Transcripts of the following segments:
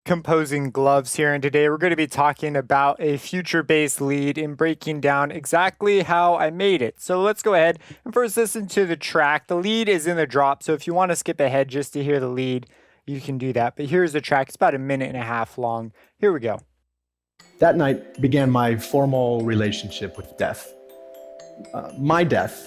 Composing Gloves here, and today we're going to be talking about a future-based lead and breaking down exactly how I made it. So let's go ahead and first listen to the track. The lead is in the drop, so if you want to skip ahead just to hear the lead, you can do that. But here's the track. It's about 1.5 minutes long. Here we go. That night began my formal relationship with death. My death.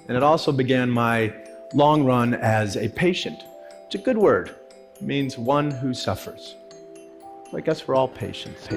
And it also began my long run as a patient. It's a good word. It means one who suffers. So I guess we're all patients. To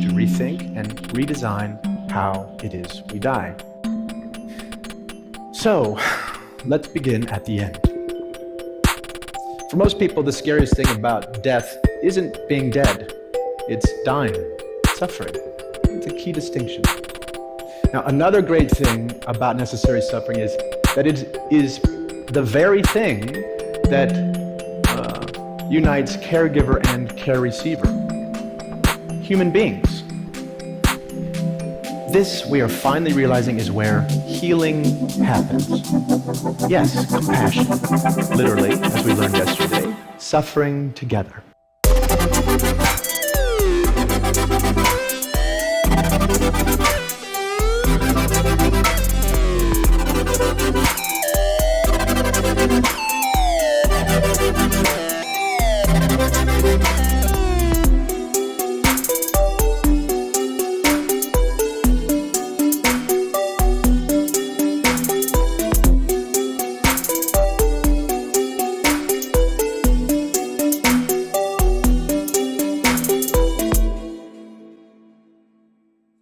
rethink and redesign how it is we die. So, let's begin at the end. For most people, the scariest thing about death isn't being dead. It's dying, suffering. It's a key distinction. Now, another great thing about necessary suffering is that it is the very thing that unites caregiver and care receiver. Human beings. This, we are finally realizing, is where healing happens. Yes, compassion. Literally, as we learned yesterday, suffering together.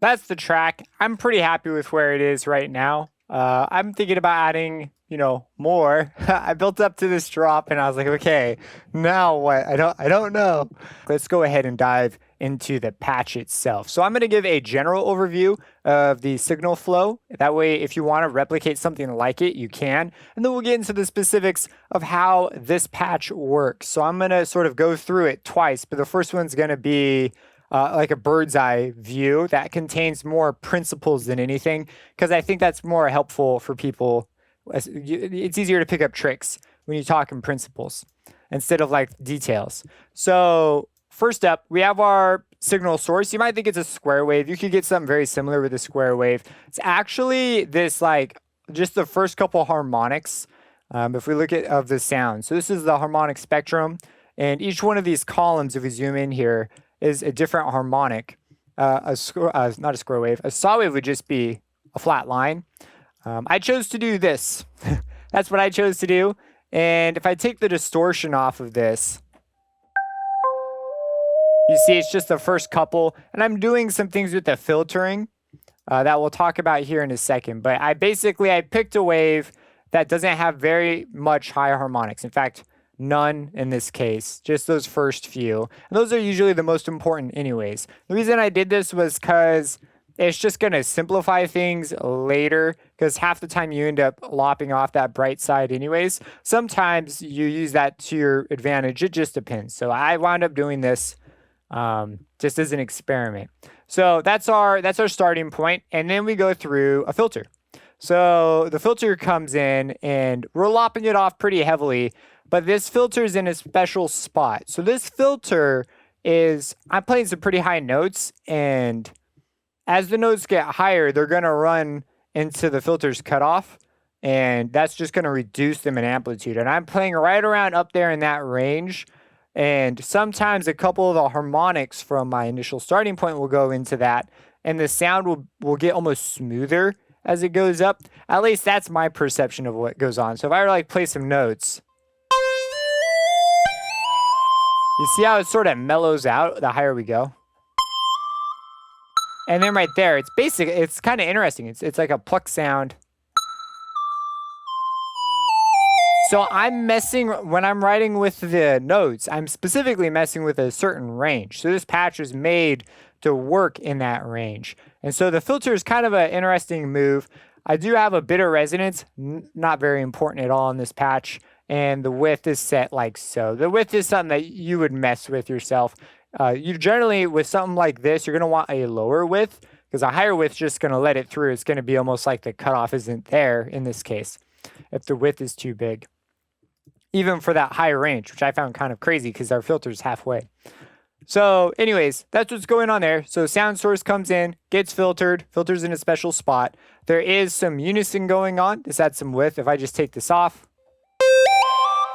That's the track. I'm pretty happy with where it is right now. I'm thinking about adding, more. I built up to this drop and I was like, okay, now what? I don't know. Let's go ahead and dive into the patch itself. So I'm going to give a general overview of the signal flow. That way, if you want to replicate something like it, you can. And then we'll get into the specifics of how this patch works. So I'm going to sort of go through it twice, but the first one's going to be like a bird's eye view that contains more principles than anything, because I think that's more helpful for people. It's easier to pick up tricks when you talk in principles instead of like details. So first up, we have our signal source. You might think it's a square wave. You could get something very similar with a square wave. It's actually this just the first couple harmonics. If we look at of the sound. So this is the harmonic spectrum, and each one of these columns, if we zoom in here, is a different harmonic. Not a square wave. A saw wave would just be a flat line. I chose to do this. That's what I chose to do. And if I take the distortion off of this, you see it's just the first couple. And I'm doing some things with the filtering that we'll talk about here in a second. But I picked a wave that doesn't have very much high harmonics. In fact, none in this case, just those first few. And those are usually the most important anyways. The reason I did this was because it's just going to simplify things later, because half the time you end up lopping off that bright side anyways. Sometimes you use that to your advantage. It just depends. So I wound up doing this just as an experiment. So that's our starting point. And then we go through a filter. So the filter comes in and we're lopping it off pretty heavily. But this filter is in a special spot. So this filter I'm playing some pretty high notes, and as the notes get higher, they're going to run into the filter's cutoff, and that's just going to reduce them in amplitude. And I'm playing right around up there in that range, and sometimes a couple of the harmonics from my initial starting point will go into that, and the sound will get almost smoother as it goes up. At least that's my perception of what goes on. So if I were to play some notes, you see how it sort of mellows out the higher we go? And then right there, it's kind of interesting. It's like a pluck sound. So when I'm writing with the notes, I'm specifically messing with a certain range. So this patch was made to work in that range. And so the filter is kind of an interesting move. I do have a bit of resonance, not very important at all in this patch. And the width is set like so. The width is something that you would mess with yourself. You generally, with something like this, you're going to want a lower width, because a higher width is just going to let it through. It's going to be almost like the cutoff isn't there in this case, if the width is too big. even for that high range, which I found kind of crazy because our filter's halfway. So anyways, that's what's going on there. So sound source comes in, gets filtered, filters in a special spot. There is some unison going on. This adds some width. If I just take this off,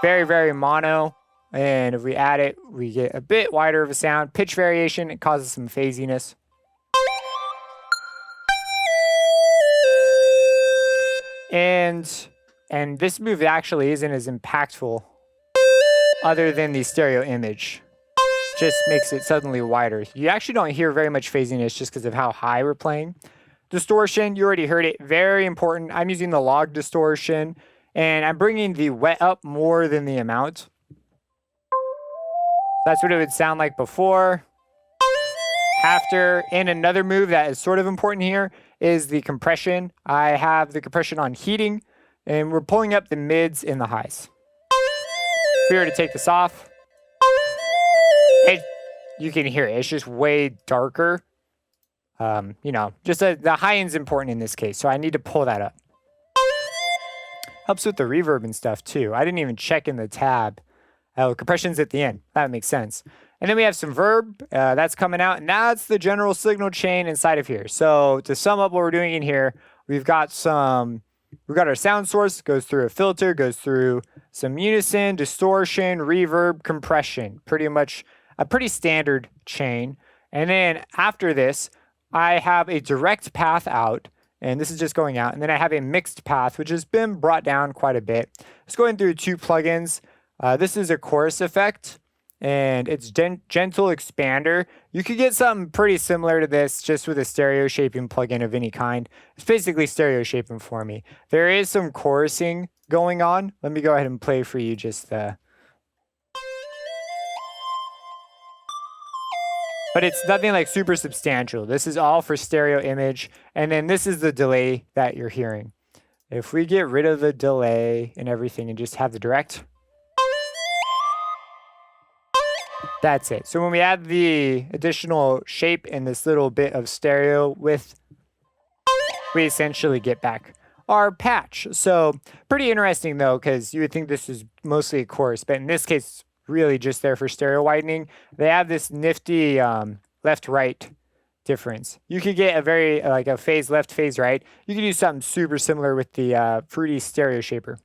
very, very mono. And if we add it, we get a bit wider of a sound. Pitch variation, it causes some phasiness. And this move actually isn't as impactful other than the stereo image. Just makes it suddenly wider. You actually don't hear very much phasiness just because of how high we're playing. Distortion, you already heard it, very important. I'm using the log distortion, and I'm bringing the wet up more than the amount. That's what it would sound like before. After, and another move that is sort of important here is the compression. I have the compression on heating, and we're pulling up the mids and the highs. If we were to take this off, you can hear it. It's just way darker. Just the high end's important in this case, so I need to pull that up. Helps with the reverb and stuff too. I didn't even check in the tab. Compression's at the end. That makes sense. And then we have some verb that's coming out, and that's the general signal chain inside of here. So to sum up what we're doing in here, we've got our sound source, goes through a filter, goes through some unison, distortion, reverb, compression. Pretty much a pretty standard chain. And then after this, I have a direct path out, and this is just going out. And then I have a mixed path, which has been brought down quite a bit. It's going through two plugins. This is a chorus effect, and it's gentle expander. You could get something pretty similar to this just with a stereo shaping plugin of any kind. It's basically stereo shaping for me. There is some chorusing going on. Let me go ahead and play for you just but it's nothing like super substantial. This is all for stereo image. And then this is the delay that you're hearing. If we get rid of the delay and everything and just have the direct, that's it. So when we add the additional shape and this little bit of stereo width, we essentially get back our patch. So pretty interesting though, because you would think this is mostly a chorus, but in this case, really just there for stereo widening. They have this nifty left-right difference. You could get a very like a phase left, phase right. You could do something super similar with the Fruity Stereo Shaper.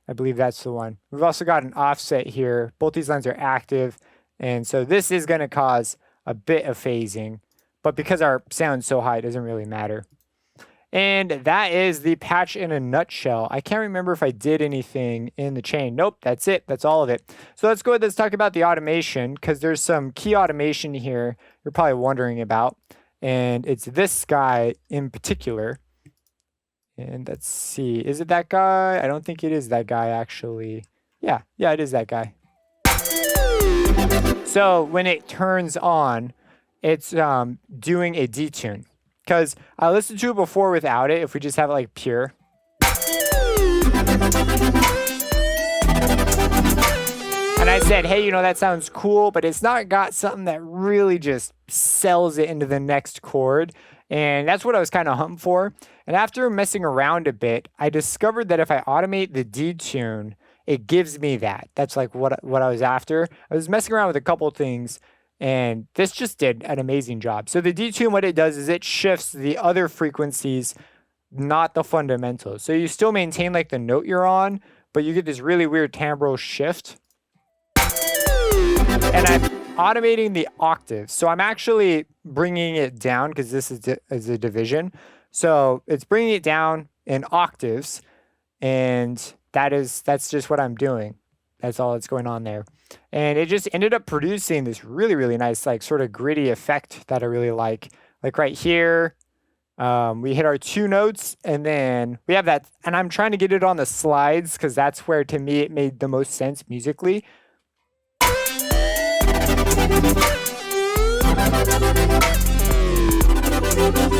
I believe that's the one. We've also got an offset here. Both these lines are active, and so this is going to cause a bit of phasing, but because our sound's so high, it doesn't really matter. And that is the patch in a nutshell. I can't remember if I did anything in the chain. Nope, that's it. That's all of it. So let's go ahead. Let's talk about the automation, because there's some key automation here you're probably wondering about. And it's this guy in particular. And let's see. Is it that guy? I don't think it is that guy, actually. Yeah, it is that guy. So when it turns on, it's doing a detune. Because I listened to it before without it, if we just have it like pure. And I said, hey, that sounds cool, but it's not got something that really just sells it into the next chord. And that's what I was kind of hunting for. And after messing around a bit, I discovered that if I automate the detune, it gives me that. That's like what I was after. I was messing around with a couple things, and this just did an amazing job. So the detune, what it does is it shifts the other frequencies, not the fundamentals. So you still maintain like the note you're on, but you get this really weird timbral shift. And I'm automating the octaves. So I'm actually bringing it down because this is a division. So it's bringing it down in octaves, and that's just what I'm doing. That's all that's going on there. And it just ended up producing this really, really nice, like sort of gritty effect that I really like. Like right here, we hit our two notes, and then we have that, and I'm trying to get it on the slides because that's where, to me, it made the most sense musically.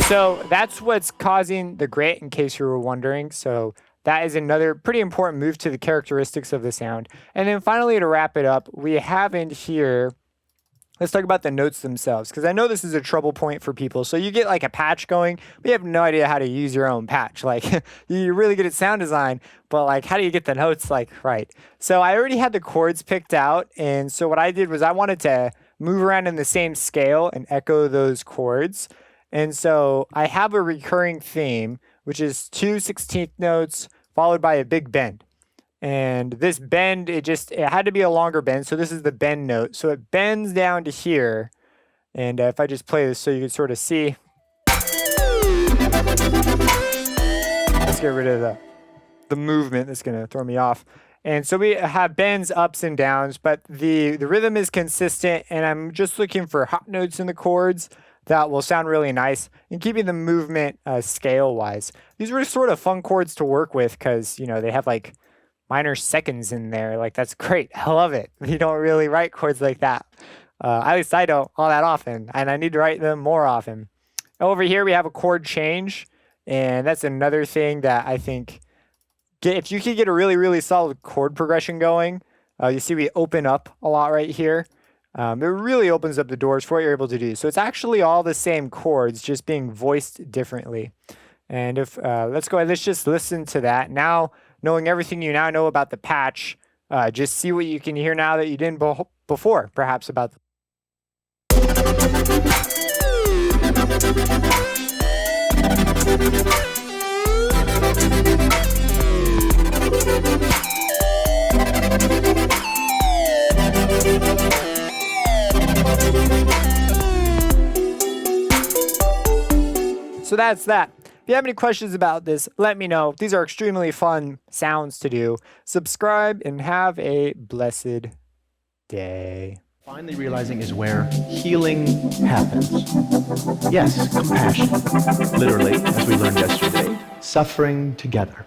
So that's what's causing the grit, in case you were wondering. So that is another pretty important move to the characteristics of the sound. And then finally, to wrap it up, we have in here let's talk about the notes themselves, because I know this is a trouble point for people. So you get like a patch going, but you have no idea how to use your own patch. Like you're really good at sound design, but like how do you get the notes like right? So I already had the chords picked out, and so what I did was I wanted to move around in the same scale and echo those chords. And so I have a recurring theme, which is 2 16th notes followed by a big bend. And this bend, it had to be a longer bend. So this is the bend note. So it bends down to here. And if I just play this so you can sort of see. Let's get rid of the movement that's going to throw me off. And so we have bends, ups and downs, but the rhythm is consistent. And I'm just looking for hot notes in the chords that will sound really nice and keeping the movement scale-wise. These were sort of fun chords to work with because, you know, they have like minor seconds in there. Like, that's great. I love it. You don't really write chords like that. At least I don't all that often, and I need to write them more often. Over here, we have a chord change, and that's another thing that I think, if you could get a really, really solid chord progression going, you see we open up a lot right here. It really opens up the doors for what you're able to do. So it's actually all the same chords, just being voiced differently. And if let's just listen to that. Now, knowing everything you now know about the patch, just see what you can hear now that you didn't before, perhaps about the So that's that. If you have any questions about this, let me know. These are extremely fun sounds to do. Subscribe and have a blessed day. Finally realizing is where healing happens. Yes, compassion. Literally, as we learned yesterday, suffering together.